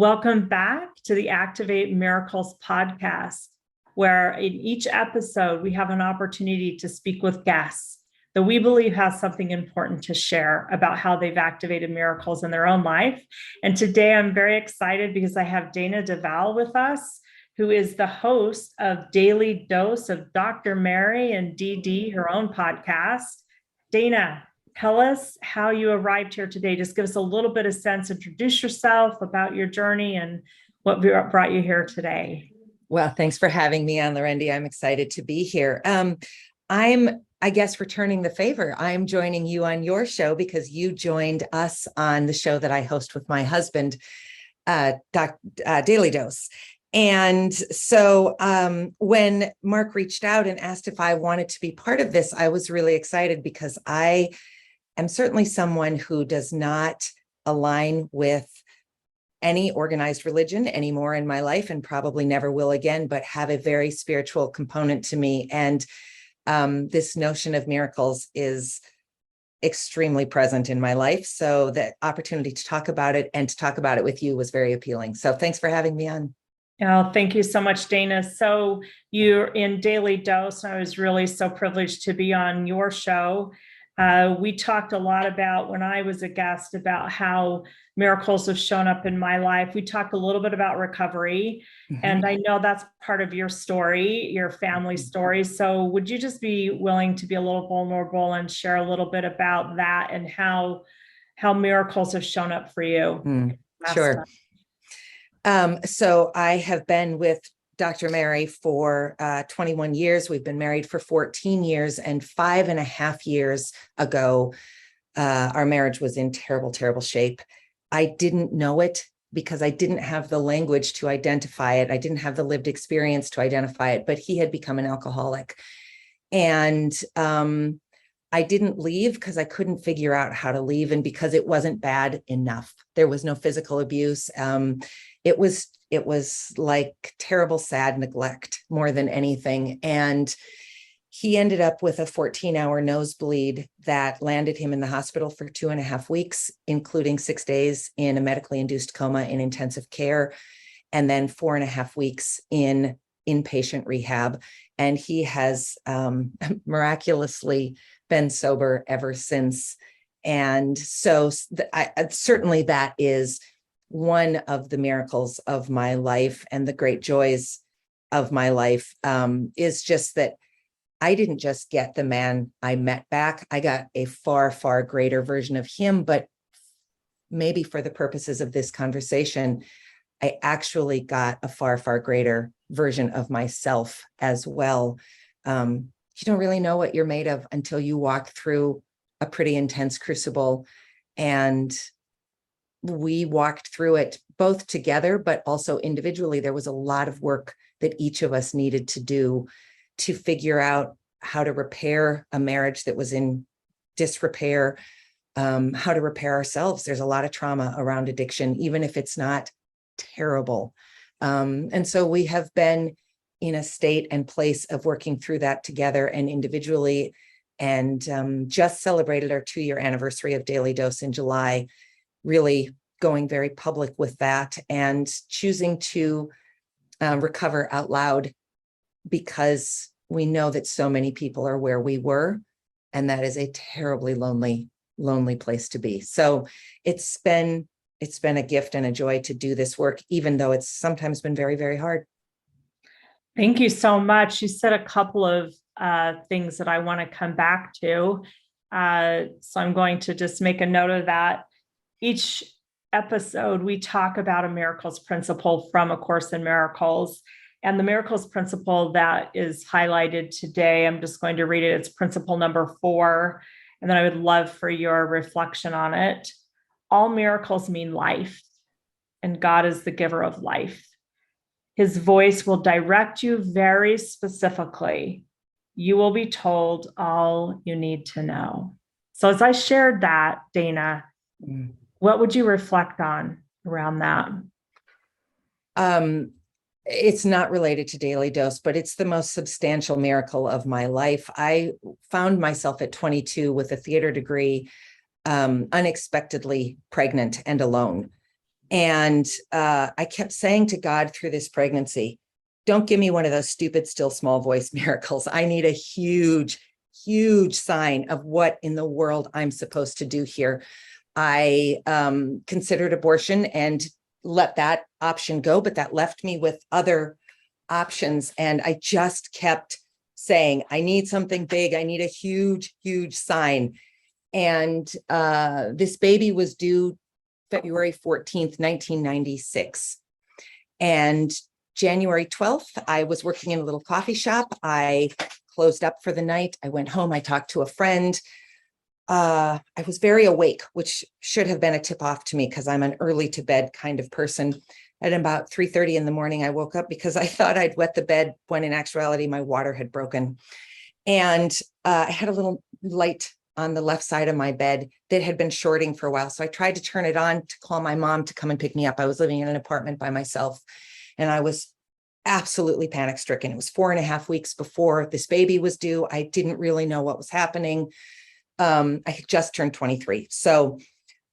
Welcome back to the Activate Miracles podcast, where in each episode, we have an opportunity to speak with guests that we believe has something important to share about how they've activated miracles in their own life. And today I'm very excited because I have Dayna Del Val with us, who is the host of Daily Dose of Dr. Mary and DD, her own podcast. Dayna, tell us how you arrived here today. Just give us a little bit of sense, introduce yourself, about your journey and what brought you here today. Well, thanks for having me on, Larendee. I'm excited to be here. I guess, returning the favor. I'm joining you on your show because you joined us on the show that I host with my husband, Daily Dose. And so when Mark reached out and asked if I wanted to be part of this, I was really excited because I am certainly someone who does not align with any organized religion anymore in my life and probably never will again, but have a very spiritual component to me. And this notion of miracles is extremely present in my life. So the opportunity to talk about it and to talk about it with you was very appealing. So thanks for having me on. Oh, thank you so much, Dayna. So you're in Daily Dose. I was really so privileged to be on your show. We talked a lot about, when I was a guest, about how miracles have shown up in my life. We talked a little bit about recovery, and I know that's part of your story, your family story. So would you just be willing to be a little vulnerable and share a little bit about that and how miracles have shown up for you? Sure. So I have been with Dr. Mary for 21 years. We've been married for 14 years, and 5.5 years ago, our marriage was in terrible, terrible shape. I didn't know it because I didn't have the language to identify it. I didn't have the lived experience to identify it, but he had become an alcoholic. And I didn't leave because I couldn't figure out how to leave, and because it wasn't bad enough. There was no physical abuse. It was like terrible, sad neglect more than anything. And he ended up with a 14-hour nosebleed that landed him in the hospital for 2.5 weeks, including 6 days in a medically induced coma in intensive care, and then 4.5 weeks in inpatient rehab. And he has miraculously been sober ever since. And so certainly that is one of the miracles of my life, and the great joys of my life is just that I didn't just get the man I met back. I got a far, far greater version of him, but maybe for the purposes of this conversation, I actually got a far, far greater version of myself as well. You don't really know what you're made of until you walk through a pretty intense crucible, and we walked through it both together, but also individually. There was a lot of work that each of us needed to do to figure out how to repair a marriage that was in disrepair, how to repair ourselves. There's a lot of trauma around addiction, even if it's not terrible. And so we have been in a state and place of working through that together and individually, and just celebrated our 2-year anniversary of Daily Dose in July, really going very public with that and choosing to recover out loud, because we know that so many people are where we were, and that is a terribly lonely, lonely place to be. So it's been a gift and a joy to do this work, even though it's sometimes been very, very hard. Thank you so much. You said a couple of things that I want to come back to. So I'm going to just make a note of that. Each episode, we talk about a miracles principle from A Course in Miracles. And the miracles principle that is highlighted today, I'm just going to read it. It's principle number 4. And then I would love for your reflection on it. All miracles mean life, and God is the giver of life. His voice will direct you very specifically. You will be told all you need to know. So as I shared that, Dayna, what would you reflect on around that? It's not related to Daily Dose, but it's the most substantial miracle of my life. I found myself at 22 with a theater degree, unexpectedly pregnant and alone. And I kept saying to God through this pregnancy, don't give me one of those stupid, still small voice miracles. I need a huge, huge sign of what in the world I'm supposed to do here. I considered abortion and let that option go, but that left me with other options. And I just kept saying, I need something big. I need a huge, huge sign. And this baby was due February 14th, 1996. And January 12th, I was working in a little coffee shop. I closed up for the night. I went home. I talked to a friend. I was very awake, which should have been a tip off to me because I'm an early to bed kind of person. At about 3:30 in the morning, I woke up because I thought I'd wet the bed when in actuality, my water had broken. And I had a little light on the left side of my bed that had been shorting for a while. So I tried to turn it on to call my mom to come and pick me up. I was living in an apartment by myself and I was absolutely panic stricken. It was 4.5 weeks before this baby was due. I didn't really know what was happening. I had just turned 23. So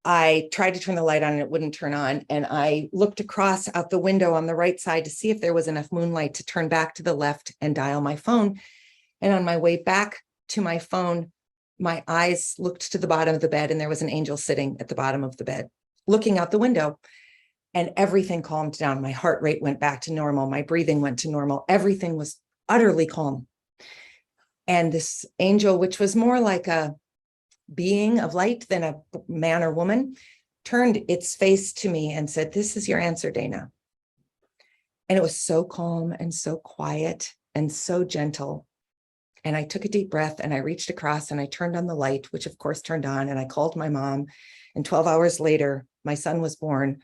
I tried to turn the light on and it wouldn't turn on. And I looked across out the window on the right side to see if there was enough moonlight to turn back to the left and dial my phone. And on my way back to my phone, my eyes looked to the bottom of the bed and there was an angel sitting at the bottom of the bed, looking out the window. And everything calmed down. My heart rate went back to normal. My breathing went to normal. Everything was utterly calm. And this angel, which was more like a being of light than a man or woman, turned its face to me and said, "This is your answer, Dayna." And it was so calm and so quiet and so gentle. And I took a deep breath and I reached across and I turned on the light, which of course turned on, and I called my mom. And 12 hours later, my son was born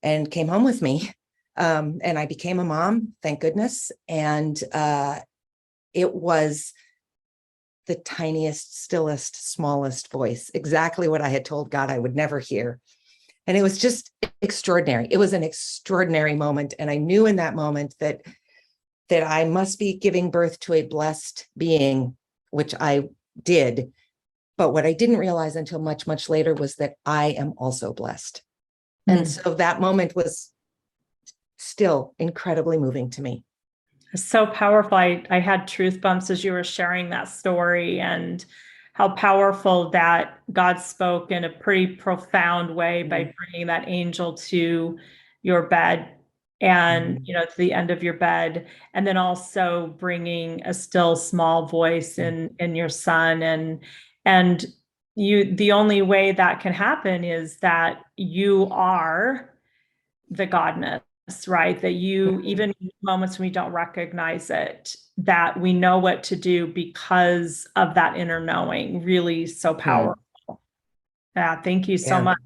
and came home with me. And I became a mom, thank goodness. And it was the tiniest, stillest, smallest voice, exactly what I had told God I would never hear. And it was just extraordinary. It was an extraordinary moment. And I knew in that moment that I must be giving birth to a blessed being, which I did. But what I didn't realize until much, much later was that I am also blessed. And so that moment was still incredibly moving to me. So powerful. I had truth bumps as you were sharing that story, and how powerful that God spoke in a pretty profound way by bringing that angel to your bed and, to the end of your bed, and then also bringing a still small voice in your son. And the only way that can happen is that you are the godness, right? That you, even in moments when we don't recognize it, that we know what to do because of that inner knowing. Really so powerful. Yeah, thank you so much.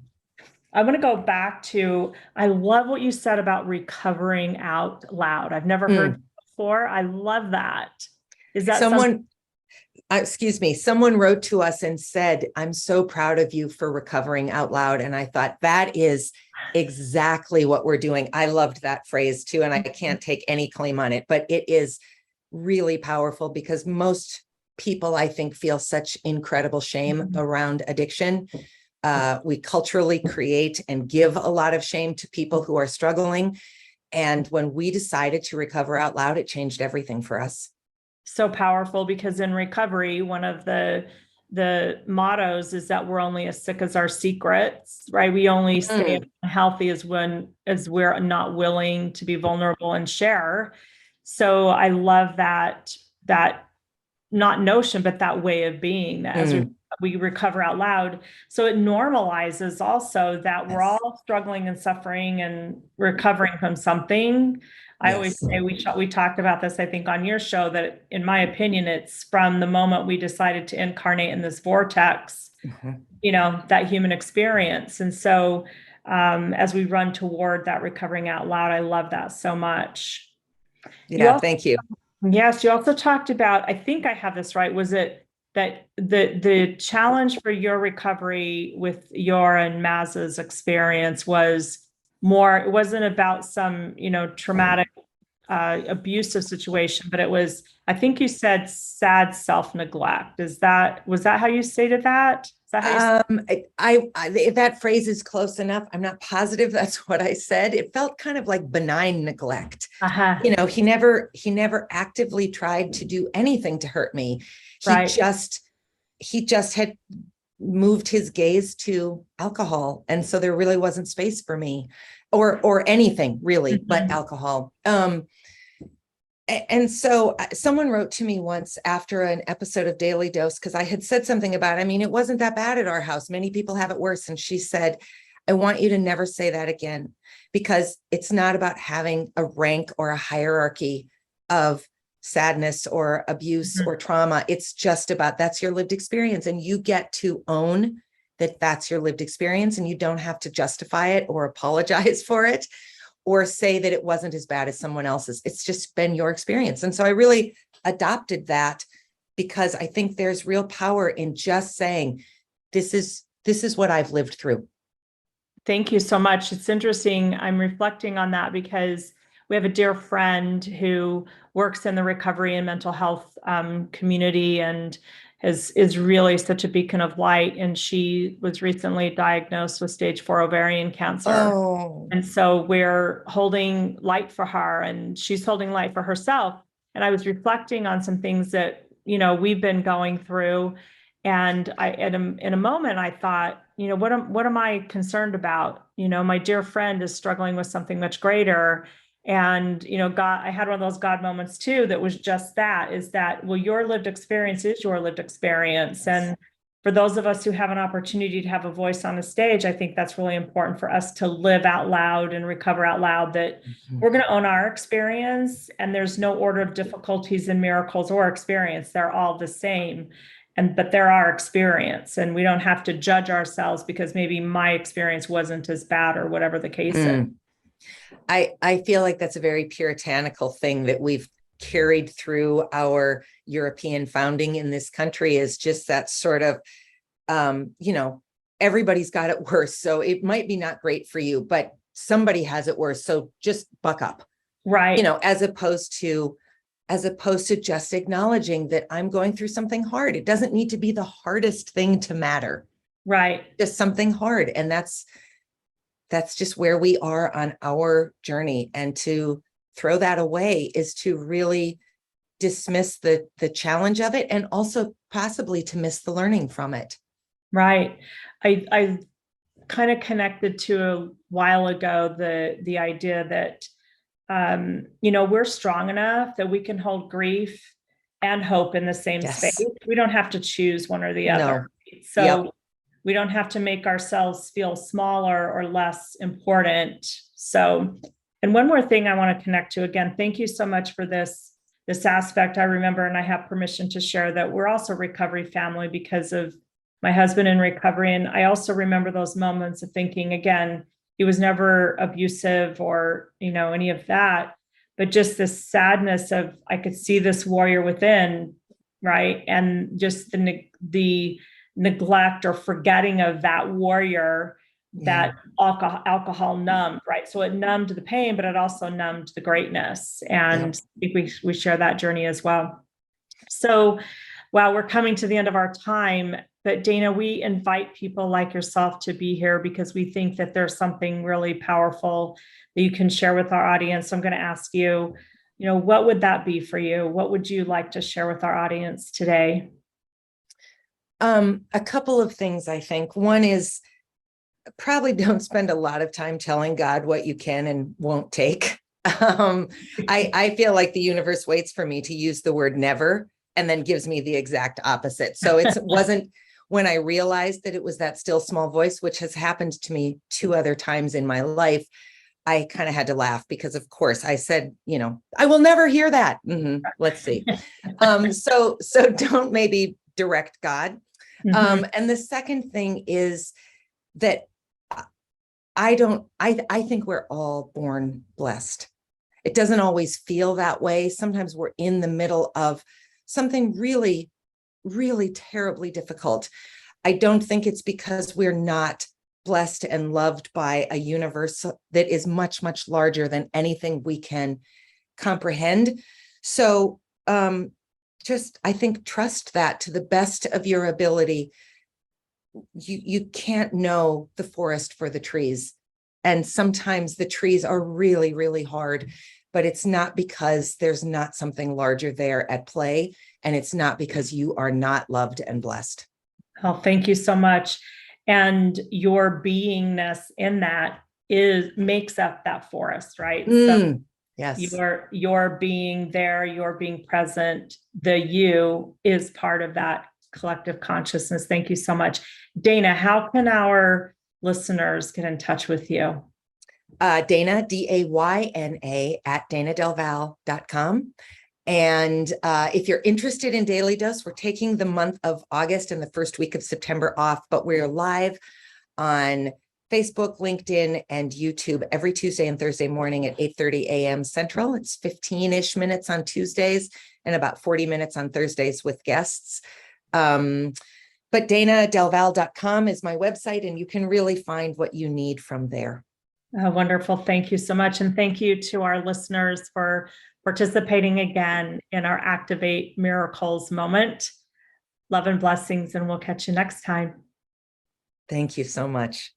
I want to go back to, I love what you said about recovering out loud. I've never heard that before. I love that. Is that someone wrote to us and said, "I'm so proud of you for recovering out loud." And I thought, that is exactly what we're doing. I loved that phrase too. And I can't take any claim on it, but it is really powerful because most people, I think, feel such incredible shame around addiction. We culturally create and give a lot of shame to people who are struggling. And when we decided to recover out loud, it changed everything for us. So powerful, because in recovery, one of the mottos is that we're only as sick as our secrets, right? We only stay unhealthy as we're not willing to be vulnerable and share. So I love that not notion, but that way of being, that as we recover out loud. So it normalizes also that we're all struggling and suffering and recovering from something. I always say, we talked about this, I think, on your show, that in my opinion, it's from the moment we decided to incarnate in this vortex, that human experience. And so as we run toward that recovering out loud, I love that so much. Yeah, thank you. Yes, you also talked about, I think I have this right, was it that the challenge for your recovery with your and Maz's experience was more, it wasn't about some, traumatic, abusive situation, but it was, I think you said, sad self-neglect. Was that how you stated that? Is that how you say If that phrase is close enough, I'm not positive that's what I said. It felt kind of like benign neglect. Uh-huh. You know, he never actively tried to do anything to hurt me. He Right. just had moved his gaze to alcohol. And so there really wasn't space for me or anything really but Mhm. alcohol. And so someone wrote to me once after an episode of Daily Dose, because I had said something about, I mean, it wasn't that bad at our house. Many people have it worse. And she said, I want you to never say that again, because it's not about having a rank or a hierarchy of sadness or abuse or trauma. It's just about, that's your lived experience. And you get to own that that's your lived experience, and you don't have to justify it or apologize for it or say that it wasn't as bad as someone else's. It's just been your experience. And so I really adopted that, because I think there's real power in just saying, this is what I've lived through. Thank you so much. It's interesting. I'm reflecting on that because we have a dear friend who works in the recovery and mental health community and is really such a beacon of light. And she was recently diagnosed with stage 4 ovarian cancer. Oh. And so we're holding light for her, and she's holding light for herself. And I was reflecting on some things that, we've been going through. And in a moment, I thought, what am I concerned about? My dear friend is struggling with something much greater. And, God, I had one of those God moments too, that was just that, is that, well, your lived experience is your lived experience. And for those of us who have an opportunity to have a voice on the stage, I think that's really important for us to live out loud and recover out loud that we're going to own our experience, and there's no order of difficulties and miracles or experience. They're all the same. But they're our experience, and we don't have to judge ourselves because maybe my experience wasn't as bad or whatever the case is. I feel like that's a very puritanical thing that we've carried through our European founding in this country, is just that sort of, everybody's got it worse. So it might be not great for you, but somebody has it worse. So just buck up. Right. As opposed to just acknowledging that I'm going through something hard. It doesn't need to be the hardest thing to matter. Right. Just something hard. And that's just where we are on our journey. And to throw that away is to really dismiss the challenge of it, and also possibly to miss the learning from it. Right. I kind of connected to a while ago the idea that we're strong enough that we can hold grief and hope in the same space. We don't have to choose one or the other. So we don't have to make ourselves feel smaller or less important. So, and one more thing I want to connect to, again, thank you so much for this aspect. I remember, and I have permission to share, that we're also a recovery family because of my husband in recovery. And I also remember those moments of thinking, again, he was never abusive or, any of that, but just this sadness of, I could see this warrior within, right? And just the neglect or forgetting of that warrior that alcohol numbed, right? So it numbed the pain, but it also numbed the greatness. And I think we share that journey as well. So, wow, we're coming to the end of our time. But Dayna, we invite people like yourself to be here because we think that there's something really powerful that you can share with our audience. So I'm going to ask you, what would that be for you? What would you like to share with our audience today? A couple of things, I think. One is, probably don't spend a lot of time telling God what you can and won't take. I feel like the universe waits for me to use the word never and then gives me the exact opposite. So it wasn't when I realized that it was that still small voice, which has happened to me 2 other times in my life, I kind of had to laugh because, of course, I said, I will never hear that. Let's see. So don't maybe direct God. And the second thing is that I think we're all born blessed. It doesn't always feel that way. Sometimes we're in the middle of something really, really terribly difficult. I don't think it's because we're not blessed and loved by a universe that is much, much larger than anything we can comprehend. So I think trust that to the best of your ability. you can't know the forest for the trees. And sometimes the trees are really, really hard, but it's not because there's not something larger there at play. And it's not because you are not loved and blessed. Oh, thank you so much. And your beingness in that makes up that forest, right? So yes. your being there, your being present, the you is part of that collective consciousness. Thank you so much. Dayna, how can our listeners get in touch with you? Dayna, Dayna at daynadelval.com. And if you're interested in Daily Dose, we're taking the month of August and the first week of September off, but we're live on Facebook, LinkedIn, and YouTube every Tuesday and Thursday morning at 8:30 a.m. Central. It's 15-ish minutes on Tuesdays and about 40 minutes on Thursdays with guests. But daynadelval.com is my website, and you can really find what you need from there. Wonderful. Thank you so much. And thank you to our listeners for participating again in our Activate Miracles moment. Love and blessings, and we'll catch you next time. Thank you so much.